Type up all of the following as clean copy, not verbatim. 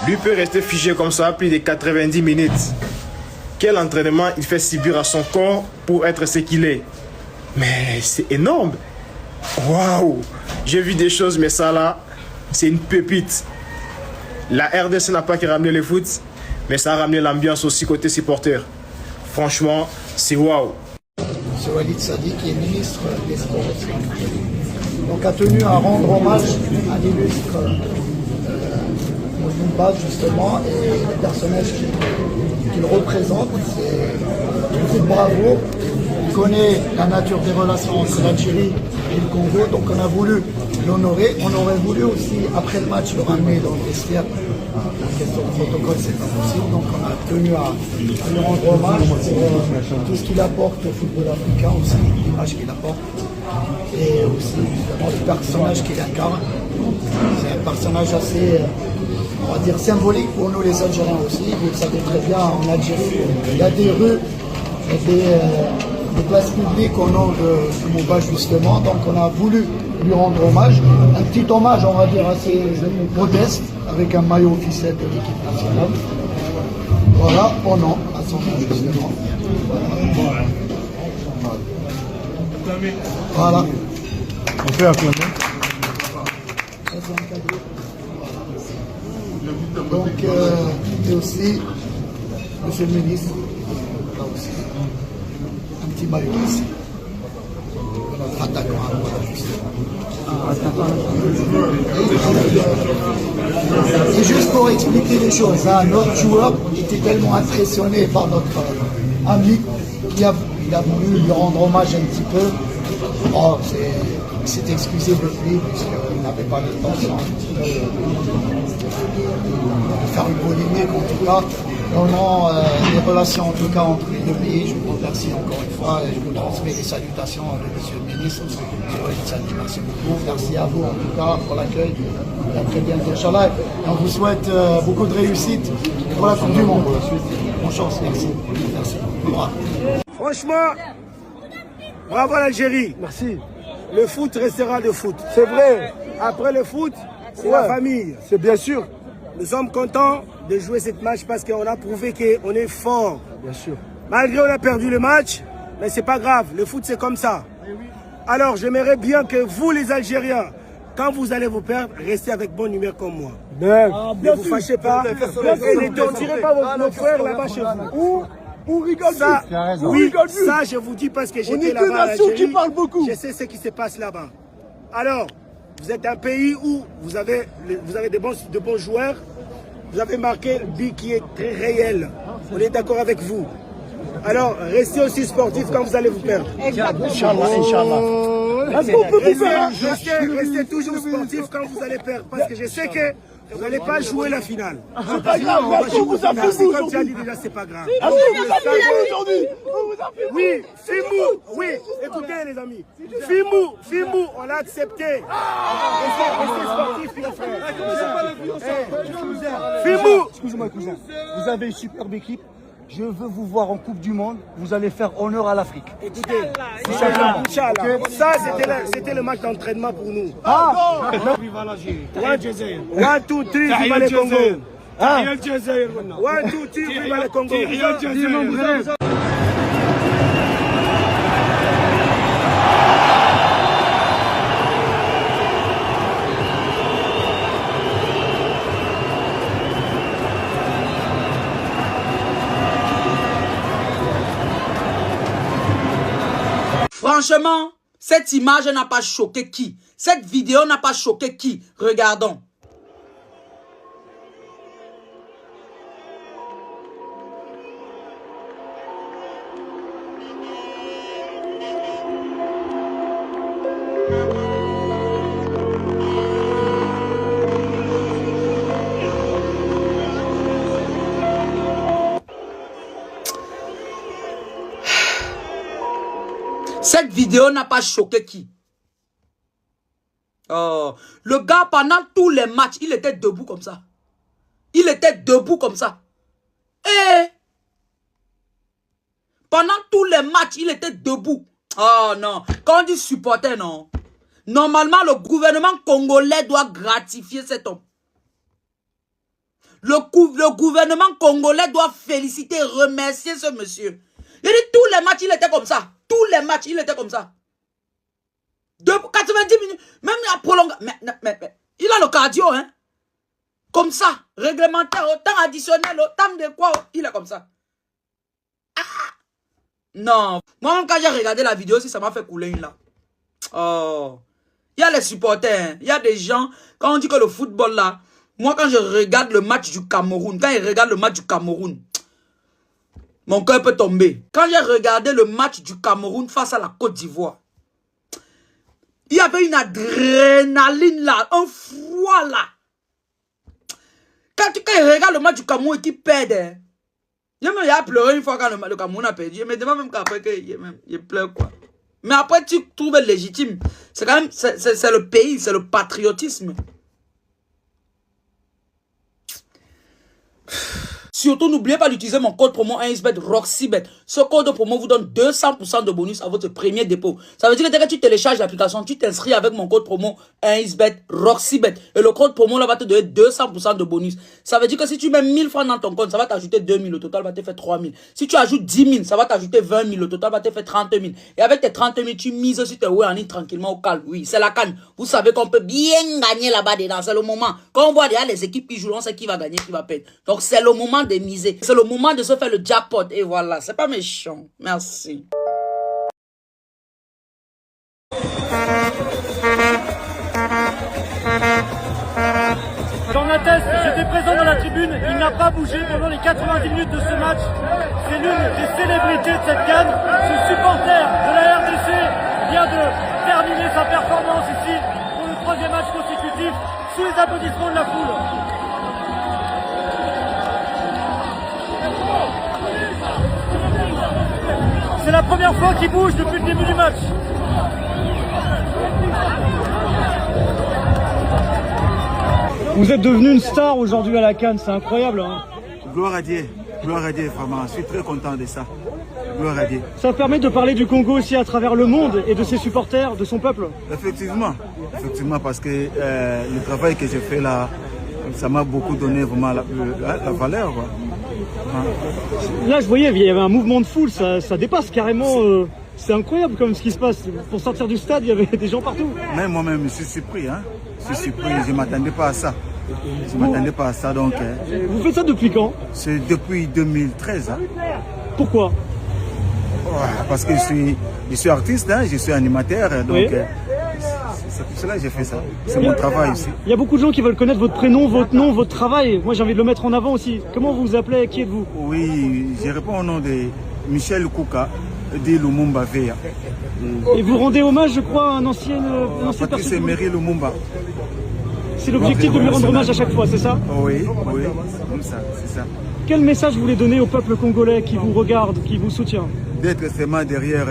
Lui peut rester figé comme ça plus de 90 minutes. Quel entraînement il fait subir à son corps pour être ce qu'il est. Mais c'est énorme. Waouh! J'ai vu des choses, mais ça là, c'est une pépite. La RDC n'a pas que ramené le foot, mais ça a ramené l'ambiance aussi côté supporter. Franchement, c'est waouh! M. Walid Sadi, qui est ministre des Sports, donc a tenu à rendre hommage à l'illustre Moumba justement et les personnages qu'il représente. C'est beaucoup de bravoure. Il connaît la nature des relations entre l'Algérie et le Congo, donc on a voulu l'honorer. On aurait voulu aussi, après le match, le ramener dans le vestiaire. La question de protocole, c'est pas possible, donc on a tenu à lui rendre hommage pour tout ce qu'il apporte au football africain, aussi l'image qu'il apporte, et aussi évidemment le personnage qu'il incarne. C'est un personnage assez, on va dire, symbolique pour nous les Algériens aussi. Vous le savez très bien, en Algérie, il y a des rues et des places publiques au nom de Moumba justement, donc on a voulu lui rendre hommage, un petit hommage on va dire assez modeste, avec un maillot officiel de l'équipe nationale. Voilà, au nom, à son nom justement. Voilà. On fait acclamer. Ça c'est un cadeau. Donc, et aussi, monsieur le ministre, là aussi, un petit maillot ici. Attaquant, voilà, justement. Et juste pour expliquer les choses, hein, notre joueur était tellement impressionné par notre ami qu'il a voulu lui rendre hommage un petit peu. Oh, il s'est excusé de lui puisqu'il n'avait pas le temps de faire une polémique en tout cas. Vraiment, les relations en tout cas entre les deux pays, je vous remercie encore une fois et je vous transmets les salutations de monsieur le ministre. Merci beaucoup, merci à vous en tout cas pour l'accueil. À très bientôt, Inch'Allah. Et on vous souhaite beaucoup de réussite pour la Coupe du Monde. Bonne chance, merci. Merci. Voilà. Franchement, bravo l'Algérie. Merci. Le foot restera le foot. C'est vrai. Après le foot, c'est la famille. C'est bien sûr. Nous sommes contents de jouer cette match parce qu'on a prouvé qu'on est fort. Bien sûr. Malgré qu'on a perdu le match, mais c'est pas grave. Le foot, c'est comme ça. Alors, j'aimerais bien que vous, les Algériens, quand vous allez vous perdre, restez avec bonne humeur comme moi. Ne vous fâchez pas et ne torturez pas nos frères là-bas chez vous. On rigole ça, plus. Oui, ça je vous dis parce que j'étais là-bas en Algérie. Qui parle beaucoup. Je sais ce qui se passe là-bas. Alors, vous êtes un pays où vous avez de bons joueurs. Vous avez marqué le but qui est très réel. On est d'accord avec vous. Alors, restez aussi sportif quand vous allez vous perdre. Inch'Allah, Inch'Allah. Restez toujours sportif quand vous allez perdre. Parce que je sais que vous n'allez pas jouer la finale. C'est pas grave, vous avez fait Comme tu as dit déjà, c'est pas grave. vous avez aujourd'hui. Oui, Fimou, oui, écoutez les amis. Fimou, on l'a accepté. Restez sportif, mon frère. Fimou. Excusez-moi, cousin. Vous avez une superbe équipe. Je veux vous voir en Coupe du Monde. Vous allez faire honneur à l'Afrique. Écoutez, Inch'Allah. Ça, c'était le match d'entraînement pour nous. Viva l'Algérie. الجزائر. 1, 2, 3, viva le Congo. تحية الجزائر. 1, 2, 3, viva le Congo. تحية الجزائر. Franchement, cette image n'a pas choqué qui? Cette vidéo n'a pas choqué qui? Regardons. Cette vidéo n'a pas choqué qui? Oh, le gars, pendant tous les matchs, il était debout comme ça. Il était debout comme ça. Et pendant tous les matchs, il était debout. Oh non, quand on dit supporter, non. Normalement, le gouvernement congolais doit gratifier cet homme. Le gouvernement congolais doit féliciter, remercier ce monsieur. Il dit tous les matchs, il était comme ça. Tous les matchs, il était comme ça. 90 minutes, même la prolongation. Mais, il a le cardio, hein. Comme ça, réglementaire, au temps additionnel, au temps de quoi, il est comme ça. Ah! Non. Moi-même, quand j'ai regardé la vidéo, si ça m'a fait couler une là. Oh. Il y a les supporters, hein. Il y a des gens, quand on dit que le football là, moi quand je regarde le match du Cameroun, quand ils regardent le match du Cameroun, mon cœur peut tomber. Quand j'ai regardé le match du Cameroun face à la Côte d'Ivoire, il y avait une adrénaline là, un froid là. Quand ils regardent le match du Cameroun et qu'ils perdent, hein, il a pleuré une fois quand le Cameroun a perdu. Mais demande même qu'après il pleure quoi. Mais après tu trouves légitime. C'est quand même, c'est le pays, c'est le patriotisme. Surtout, n'oubliez pas d'utiliser mon code promo 1xBet RoxyBet. Ce code promo vous donne 200% de bonus à votre premier dépôt. Ça veut dire que dès que tu télécharges l'application, tu t'inscris avec mon code promo 1xBet RoxyBet. Et le code promo là va te donner 200% de bonus. Ça veut dire que si tu mets 1000 francs dans ton compte, ça va t'ajouter 2000. Le total va te faire 3000. Si tu ajoutes 10 000, ça va t'ajouter 20 000. Le total va te faire 30 000. Et avec tes 30 000, tu mises sur tes ouais en ligne tranquillement au calme. Oui, c'est la canne. Vous savez qu'on peut bien gagner là-bas dedans. C'est le moment. Quand on voit déjà les équipes qui jouent, on sait qui va gagner, qui va perdre. Donc c'est le moment de miser. C'est le moment de se faire le jackpot. Et voilà, c'est pas méchant. Merci. J'en atteste, j'étais présent dans la tribune, il n'a pas bougé pendant les 90 minutes de ce match. C'est l'une des célébrités de cette CAN. Ce supporter de la RDC vient de terminer sa performance ici pour le 3e match consécutif sous les applaudissements de la foule. C'est la première fois qu'il bouge depuis le début du match. Vous êtes devenu une star aujourd'hui à la CAN, c'est incroyable. Hein. Gloire à Dieu, vraiment. Je suis très content de ça. Gloire à Dieu. Ça permet de parler du Congo aussi à travers le monde et de ses supporters, de son peuple. Effectivement, parce que le travail que j'ai fait là, ça m'a beaucoup donné vraiment la valeur. Quoi. Là, je voyais, il y avait un mouvement de foule, ça dépasse carrément. C'est incroyable comme ce qui se passe. Pour sortir du stade, il y avait des gens partout. Même moi-même, je suis surpris. Hein. Je suis surpris, je ne m'attendais pas à ça. Donc. Vous faites ça depuis quand? C'est depuis 2013. Hein. Pourquoi? Parce que je suis artiste, hein, je suis animateur, donc oui. C'est pour cela que j'ai fait ça. C'est mon travail aussi. Il y a beaucoup de gens qui veulent connaître votre prénom, votre nom, votre travail. Moi, j'ai envie de le mettre en avant aussi. Comment vous vous appelez? Qui êtes-vous? Oui, je réponds au nom de Michel Kouka de Lumumba Veya. Et vous rendez hommage, je crois, à un ancien Patrice Emery Lumumba. C'est l'objectif de lui rendre hommage à chaque fois, c'est ça? Oui, c'est comme ça, c'est ça. Quel message vous voulez donner au peuple congolais qui vous regarde, qui vous soutient? D'être seulement derrière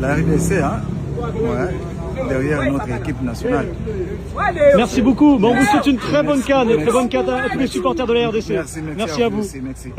la RDC, hein? Ouais, derrière notre équipe nationale. Merci beaucoup. Bon, on vous souhaite une très bonne CAN et très bonne CAN à tous les supporters de la RDC. Merci à vous. Merci.